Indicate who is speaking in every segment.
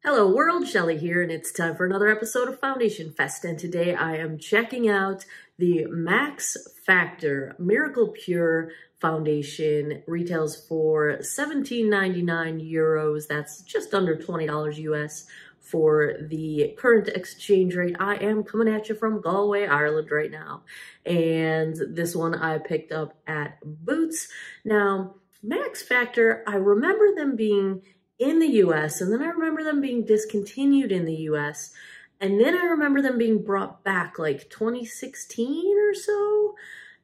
Speaker 1: Hello world, Shelly here, and it's time for another episode of Foundation Fest, and today I am checking out the Max Factor Miracle Pure Foundation. Retails for €17.99. That's just under $20 US for the current exchange rate. I am coming at you from Galway, Ireland right now, and this one I picked up at Boots. Now, Max Factor, I remember them being in the US, and then I remember them being discontinued in the US, and then I remember them being brought back like 2016 or so.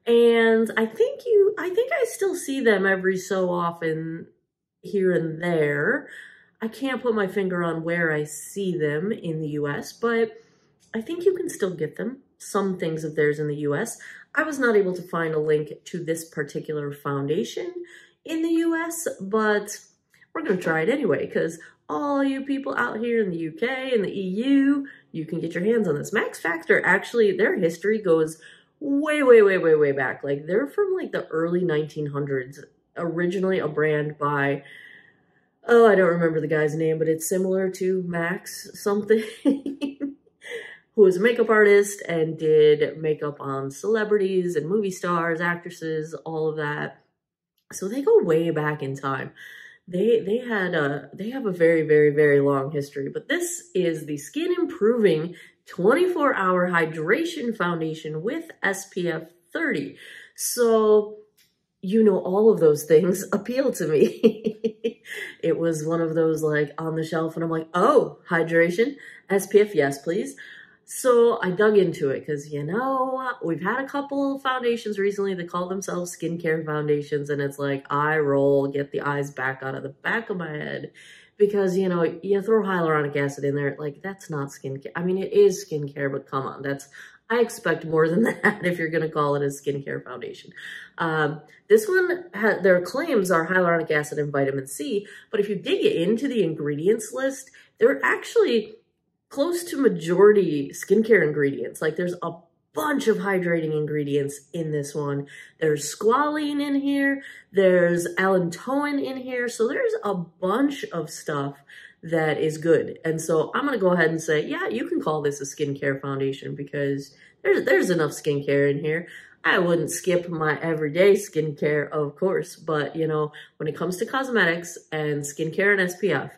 Speaker 1: And I think I still see them every so often here and there. I can't put my finger on where I see them in the US, but I think you can still get them. Some things of theirs in the US. I was not able to find a link to this particular foundation in the US, but we're going to try it anyway, because all you people out here in the UK and the EU, you can get your hands on this. Max Factor, actually, their history goes way back. Like, they're from, like, the early 1900s. Originally a brand by, oh, I don't remember the guy's name, but it's similar to Max something, who was a makeup artist and did makeup on celebrities and movie stars, actresses, all of that. So they go way back in time. They have a very long history, but this is the Skin Improving 24-Hour Hydration Foundation with SPF 30. So, you know, all of those things appeal to me. It was one of those, like, on the shelf, and I'm like, oh, hydration, SPF, yes, please. So I dug into it because, you know, we've had a couple foundations recently that call themselves skincare foundations, and it's like, eye roll, get the eyes back out of the back of my head. Because, you know, you throw hyaluronic acid in there, like, that's not skincare. I mean, it is skincare, but come on, I expect more than that if you're going to call it a skincare foundation. This one, their claims are hyaluronic acid and vitamin C, but if you dig into the ingredients list, they're actually close to majority skincare ingredients. Like, there's a bunch of hydrating ingredients in this one. There's squalene in here. There's allantoin in here. So there's a bunch of stuff that is good. And so I'm going to go ahead and say, yeah, you can call this a skincare foundation because there's enough skincare in here. I wouldn't skip my everyday skincare, of course. But, you know, when it comes to cosmetics and skincare and SPF,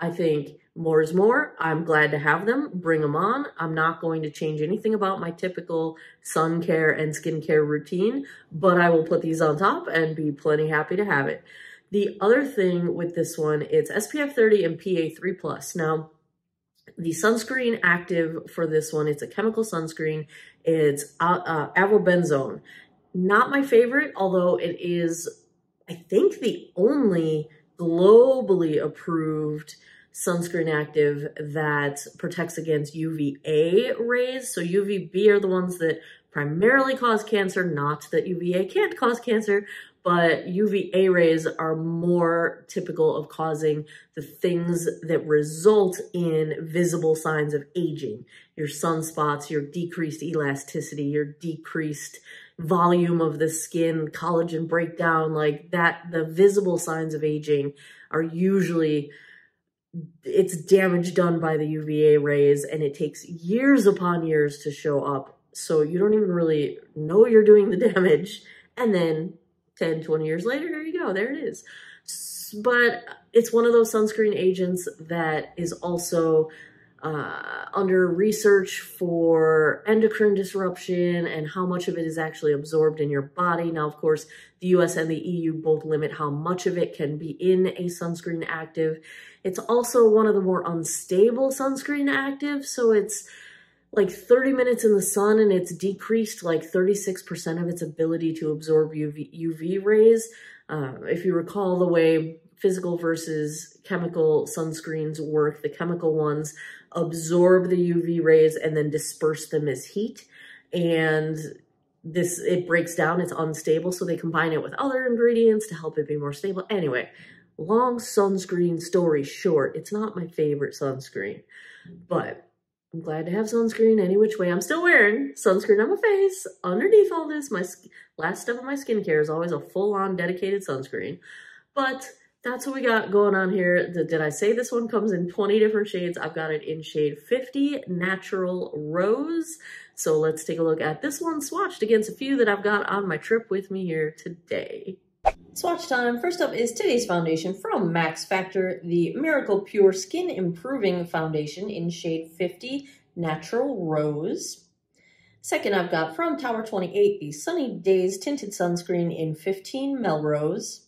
Speaker 1: I think more is more. I'm glad to have them. Bring them on. I'm not going to change anything about my typical sun care and skincare routine, but I will put these on top and be plenty happy to have it. The other thing with this one, it's SPF 30 and PA3+. Now, the sunscreen active for this one, it's a chemical sunscreen. It's avobenzone. Not my favorite, although it is, I think, the only globally approved sunscreen active that protects against UVA rays. So UVB are the ones that primarily cause cancer, not that UVA can't cause cancer, but UVA rays are more typical of causing the things that result in visible signs of aging. Your sunspots, your decreased elasticity, your decreased volume of the skin, collagen breakdown, like that. The visible signs of aging are usually, it's damage done by the UVA rays, and it takes years upon years to show up. So you don't even really know you're doing the damage. And then 10, 20 years later, there you go, there it is. But it's one of those sunscreen agents that is also under research for endocrine disruption and how much of it is actually absorbed in your body. Now, of course, the US and the EU both limit how much of it can be in a sunscreen active. It's also one of the more unstable sunscreen actives, so it's like 30 minutes in the sun and it's decreased like 36% of its ability to absorb UV rays. If you recall the way physical versus chemical sunscreens work, the chemical ones absorb the UV rays and then disperse them as heat. And it breaks down, it's unstable, so they combine it with other ingredients to help it be more stable. Anyway, long sunscreen story short, it's not my favorite sunscreen, but I'm glad to have sunscreen any which way. I'm still wearing sunscreen on my face. Underneath all this, my last step of my skincare is always a full-on dedicated sunscreen. But that's what we got going on here. Did I say this one comes in 20 different shades? I've got it in shade 50, Natural Rose. So let's take a look at this one swatched against a few that I've got on my trip with me here today. Swatch time. First up is today's foundation from Max Factor, the Miracle Pure Skin Improving Foundation in shade 50, Natural Rose. Second, I've got from Tower 28, the Sunny Days Tinted Sunscreen in 15, Melrose.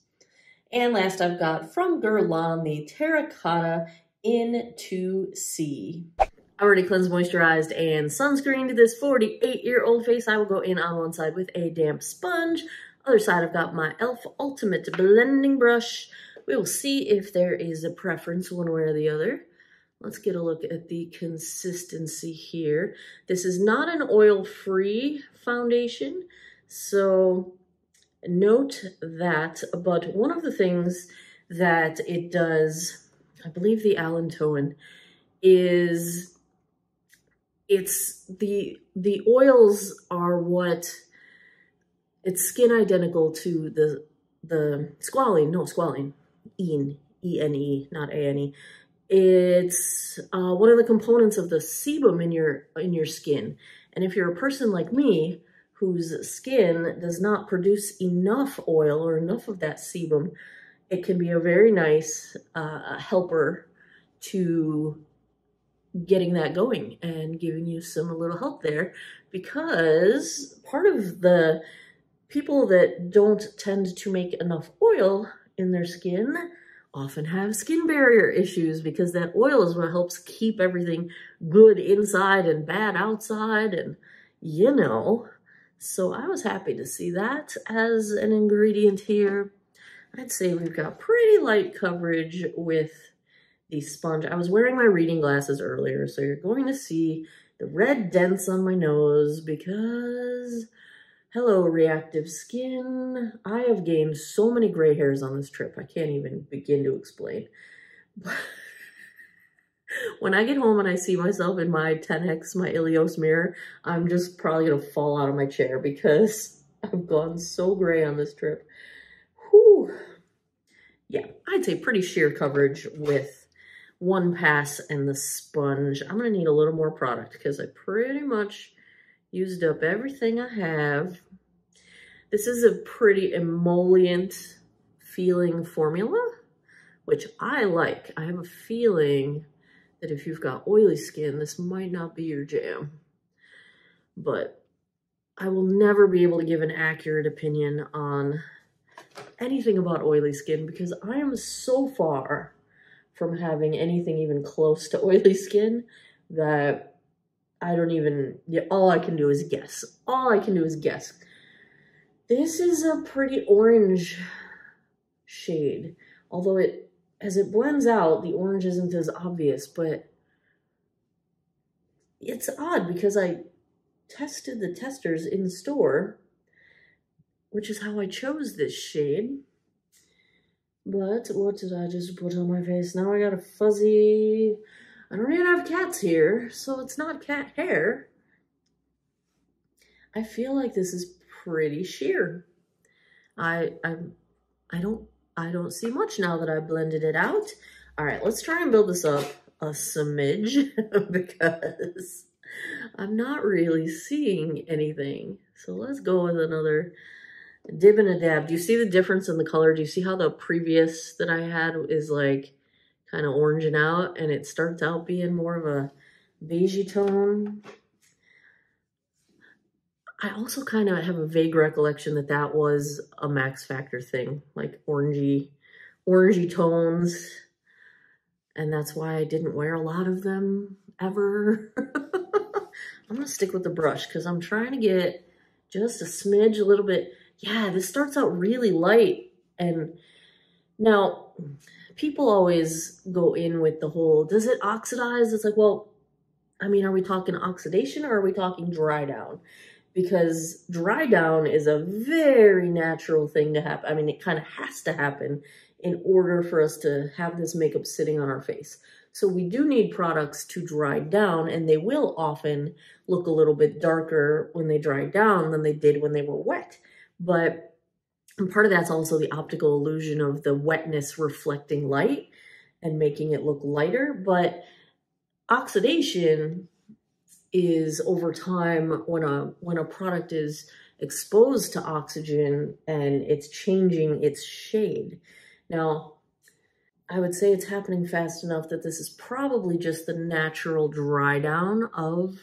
Speaker 1: And last, I've got from Guerlain, the Terracotta in 2C. I already cleansed, moisturized, and sunscreened this 48-year-old face. I will go in on one side with a damp sponge. Other side, I've got my e.l.f. Ultimate Blending Brush. We will see if there is a preference one way or the other. Let's get a look at the consistency here. This is not an oil-free foundation, so note that. But one of the things that it does, I believe the allantoin, is it's the oils are what, it's skin identical to the squalene, E-N-E, not A-N-E. It's one of the components of the sebum in your skin. And if you're a person like me, whose skin does not produce enough oil or enough of that sebum, it can be a very nice helper to getting that going and giving you a little help there, because part of the people that don't tend to make enough oil in their skin often have skin barrier issues, because that oil is what helps keep everything good inside and bad outside, and you know. So I was happy to see that as an ingredient here. I'd say we've got pretty light coverage with the sponge. I was wearing my reading glasses earlier, so you're going to see the red dents on my nose because, hello, reactive skin. I have gained so many gray hairs on this trip, I can't even begin to explain. But when I get home and I see myself in my 10X, my Ilios mirror, I'm just probably going to fall out of my chair because I've gone so gray on this trip. Whew. Yeah, I'd say pretty sheer coverage with one pass and the sponge. I'm going to need a little more product because I pretty much used up everything I have. This is a pretty emollient feeling formula, which I like. I have a feeling that if you've got oily skin, this might not be your jam. But I will never be able to give an accurate opinion on anything about oily skin because I am so far from having anything even close to oily skin that I don't even, all I can do is guess. All I can do is guess. This is a pretty orange shade, although as it blends out, the orange isn't as obvious, but it's odd because I tested the testers in the store, which is how I chose this shade. But what did I just put on my face? Now I got a fuzzy, I don't even have cats here, so it's not cat hair. I feel like this is pretty sheer. I don't see much now that I blended it out. All right, let's try and build this up a smidge because I'm not really seeing anything. So let's go with another dib and a dab. Do you see the difference in the color? Do you see how the previous that I had is like kind of oranging out and it starts out being more of a beigey tone? I also kind of have a vague recollection that that was a Max Factor thing, like orangey tones. And that's why I didn't wear a lot of them ever. I'm gonna stick with the brush because I'm trying to get just a smidge, a little bit. Yeah, this starts out really light. And now people always go in with the whole, does it oxidize? It's like, well, I mean, are we talking oxidation or are we talking dry down? Because dry down is a very natural thing to happen. I mean, it kind of has to happen in order for us to have this makeup sitting on our face. So we do need products to dry down, and they will often look a little bit darker when they dry down than they did when they were wet. But And part of that's also the optical illusion of the wetness reflecting light and making it look lighter. But oxidation is over time when a product is exposed to oxygen and it's changing its shade. Now, I would say it's happening fast enough that this is probably just the natural dry down of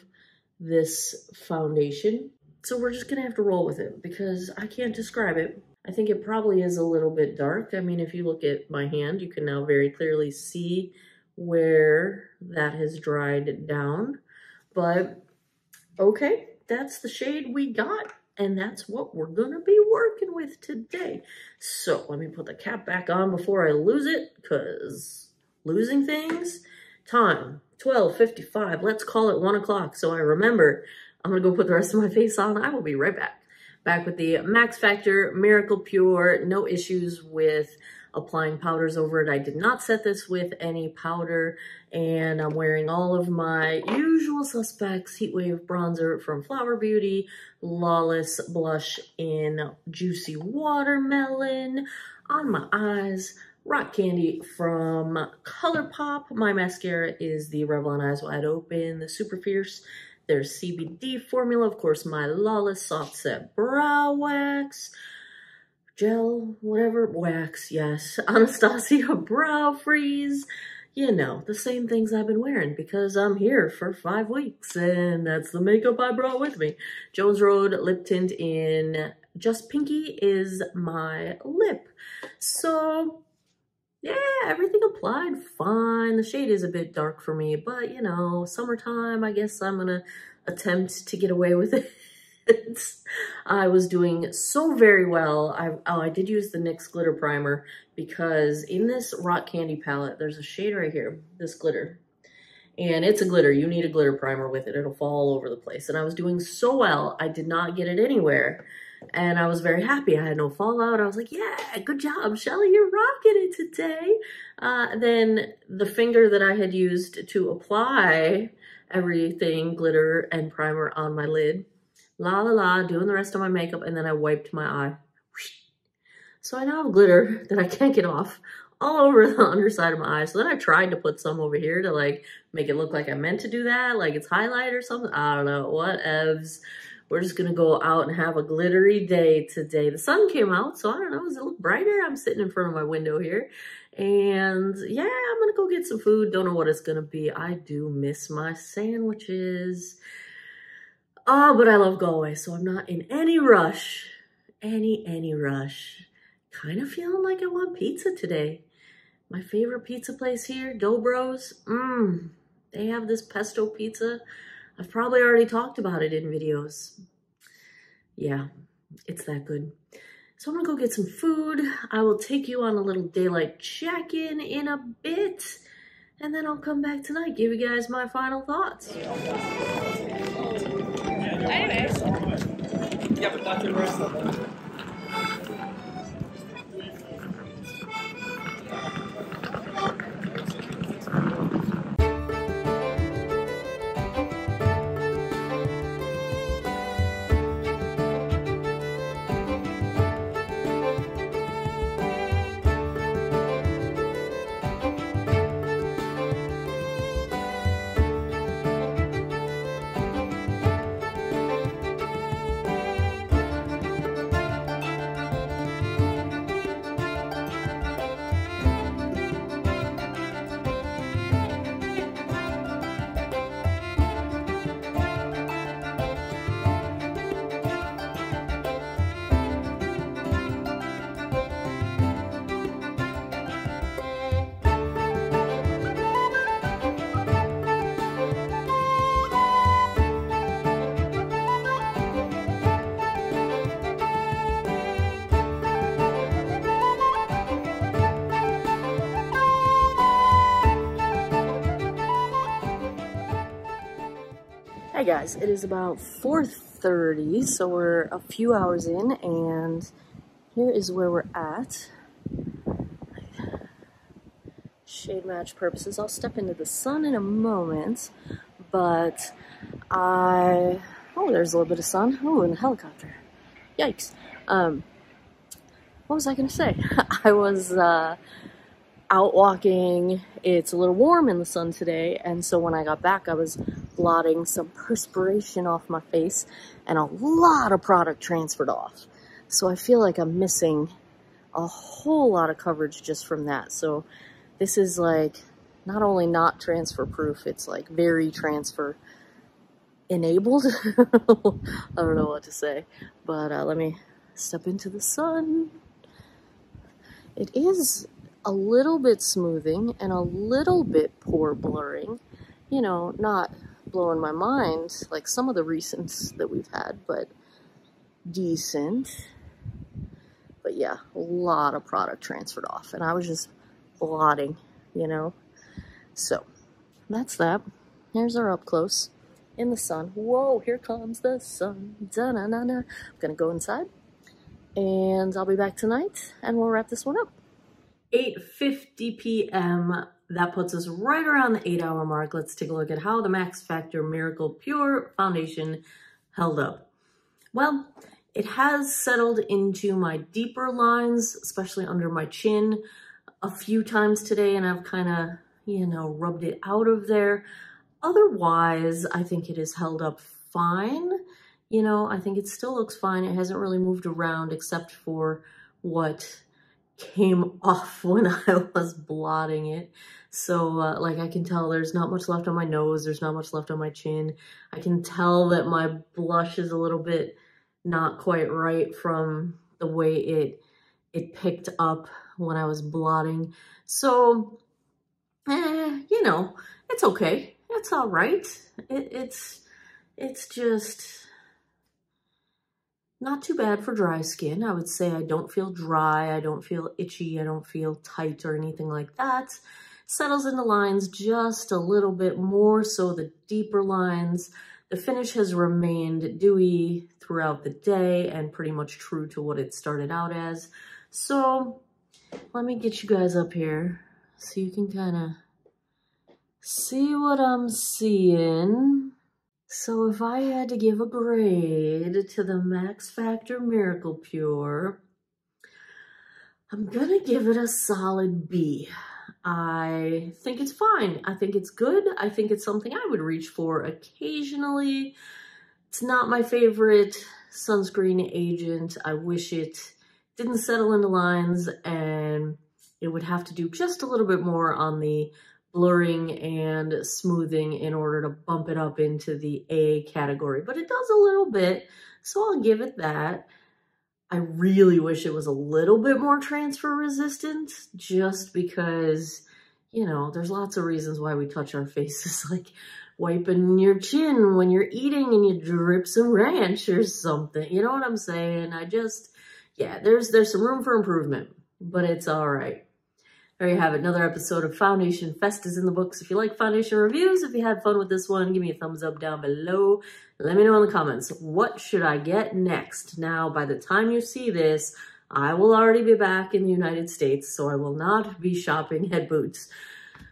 Speaker 1: this foundation. So we're just gonna have to roll with it because I can't describe it. I think it probably is a little bit dark. I mean, if you look at my hand, you can now very clearly see where that has dried down. But okay, that's the shade we got, and that's what we're gonna be working with today. So let me put the cap back on before I lose it, because losing things. Time, 12:55. Let's call it 1 o'clock so I remember. I'm gonna go put the rest of my face on. I will be right back. Back with the Max Factor Miracle Pure. No issues with applying powders over it. I did not set this with any powder, and I'm wearing all of my usual suspects: Heatwave Bronzer from Flower Beauty, Lawless Blush in Juicy Watermelon on my eyes, Rock Candy from ColourPop. My mascara is the Revlon Eyes Wide Open, the Super Fierce. There's CBD formula, of course, my Lawless Soft Set Brow Wax, gel, whatever, wax, yes. Anastasia Brow Freeze. You know, the same things I've been wearing because I'm here for 5 weeks and that's the makeup I brought with me. Jones Road lip tint in Just Pinky is my lip. So, yeah, everything applied fine. The shade is a bit dark for me, but you know, summertime, I guess I'm gonna attempt to get away with it. I was doing so very well. I did use the NYX glitter primer because in this Rock Candy palette, there's a shade right here, this glitter. And it's a glitter. You need a glitter primer with it. It'll fall all over the place. And I was doing so well, I did not get it anywhere. And I was very happy. I had no fallout. I was like, yeah, good job, Shelly. You're rocking it today. Then the finger that I had used to apply everything, glitter and primer on my lid, la la la, doing the rest of my makeup, and then I wiped my eye. So I now have glitter that I can't get off all over the underside of my eye. So then I tried to put some over here to like make it look like I meant to do that, like it's highlight or something. I don't know, whatevs. We're just gonna go out and have a glittery day today. The sun came out, so I don't know, does it look brighter? I'm sitting in front of my window here. And yeah, I'm gonna go get some food. Don't know what it's gonna be. I do miss my sandwiches. Oh, but I love Galway, so I'm not in any rush. Any rush. Kind of feeling like I want pizza today. My favorite pizza place here, Dobro's. They have this pesto pizza. I've probably already talked about it in videos. Yeah, it's that good. So I'm gonna go get some food. I will take you on a little daylight check-in in a bit, and then I'll come back tonight, give you guys my final thoughts.
Speaker 2: Anyways. Yeah, but that's the rest of them.
Speaker 1: Hey guys, it is about 4:30, so we're a few hours in, and here is where we're at. Shade match purposes, I'll step into the sun in a moment, but oh, there's a little bit of sun. Oh, and a helicopter. Yikes. what was I gonna say? I was out walking. It's a little warm in the sun today, and so when I got back, I was blotting some perspiration off my face, and a lot of product transferred off. So I feel like I'm missing a whole lot of coverage just from that. So this is like not only not transfer proof, it's like very transfer enabled. I don't know what to say, but let me step into the sun. It is a little bit smoothing and a little bit pore blurring, you know, not blowing my mind like some of the recents that we've had, but decent. But yeah, a lot of product transferred off, and I was just blotting, you know. So that's that. Here's our up close in the sun. Whoa, here comes the sun. Da-na-na-na. I'm gonna go inside, and I'll be back tonight, and we'll wrap this one up. 8:50 p.m. That puts us right around the 8-hour mark. Let's take a look at how the Max Factor Miracle Pure Foundation held up. Well, it has settled into my deeper lines, especially under my chin, a few times today, and I've kind of, you know, rubbed it out of there. Otherwise, I think it has held up fine. You know, I think it still looks fine. It hasn't really moved around except for what came off when I was blotting it. So like I can tell there's not much left on my nose, there's not much left on my chin. I can tell that my blush is a little bit not quite right from the way it picked up when I was blotting. So you know, it's okay, it's all right. It's just not too bad for dry skin. I would say I don't feel dry, I don't feel itchy, I don't feel tight or anything like that. Settles into lines just a little bit more, so the deeper lines. The finish has remained dewy throughout the day and pretty much true to what it started out as. So let me get you guys up here so you can kind of see what I'm seeing. So if I had to give a grade to the Max Factor Miracle Pure, I'm gonna give it a solid B. I think it's fine. I think it's good. I think it's something I would reach for occasionally. It's not my favorite sunscreen agent. I wish it didn't settle into lines, and it would have to do just a little bit more on the blurring and smoothing in order to bump it up into the A category. But it does a little bit, so I'll give it that. I really wish it was a little bit more transfer resistant, just because, you know, there's lots of reasons why we touch our faces, like wiping your chin when you're eating and you drip some ranch or something. You know what I'm saying? Yeah, there's some room for improvement, but it's all right. There you have it. Another episode of Foundation Fest is in the books. If you like foundation reviews, if you had fun with this one, give me a thumbs up down below. Let me know in the comments, what should I get next? Now, by the time you see this, I will already be back in the United States, so I will not be shopping at Boots.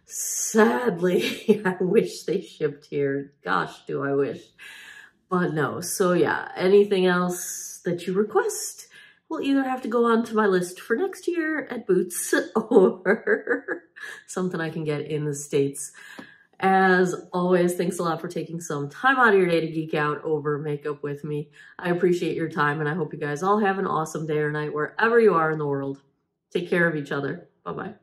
Speaker 1: Sadly, I wish they shipped here. Gosh, do I wish. But no, so yeah, anything else that you request will either have to go on to my list for next year at Boots or something I can get in the States. As always, thanks a lot for taking some time out of your day to geek out over makeup with me. I appreciate your time, and I hope you guys all have an awesome day or night wherever you are in the world. Take care of each other. Bye-bye.